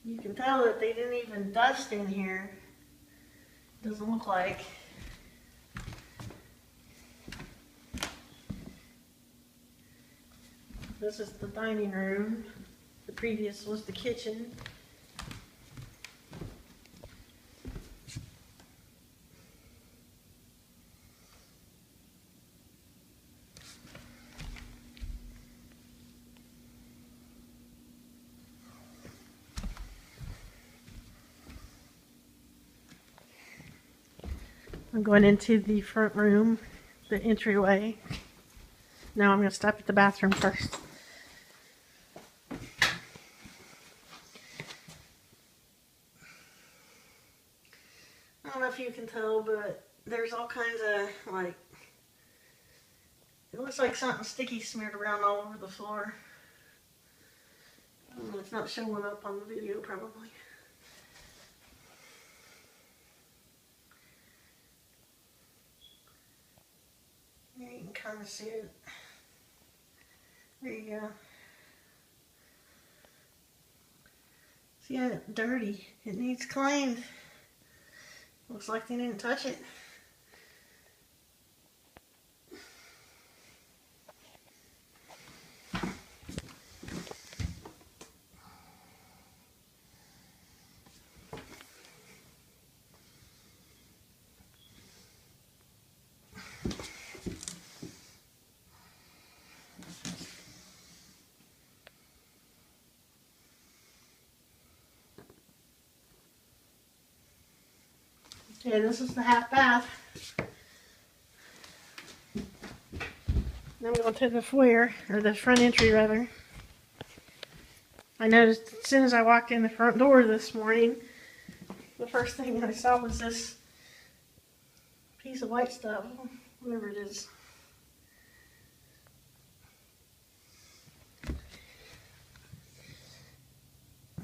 You can tell that they didn't even dust in here. Doesn't look like. This is the dining room. The previous was the kitchen. I'm going into the front room, the entryway. Now I'm going to stop at the bathroom first. I don't know if you can tell, but there's all kinds of, like, it looks like something sticky smeared around all over the floor. It's not showing up on the video, probably. There you can kind of see it. There you go. See how it's dirty? It needs cleaned. Looks like they didn't touch it. Okay, this is the half bath. Now I'm going to the foyer, or the front entry rather. I noticed as soon as I walked in the front door this morning, the first thing I saw was this piece of white stuff, whatever it is.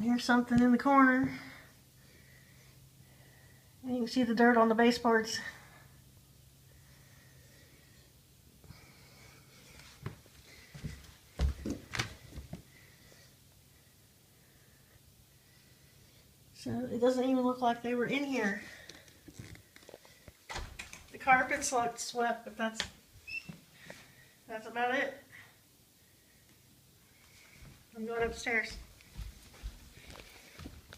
Here's something in the corner. And you can see the dirt on the baseboards. So it doesn't even look like they were in here. The carpets look swept, but that's about it. I'm going upstairs.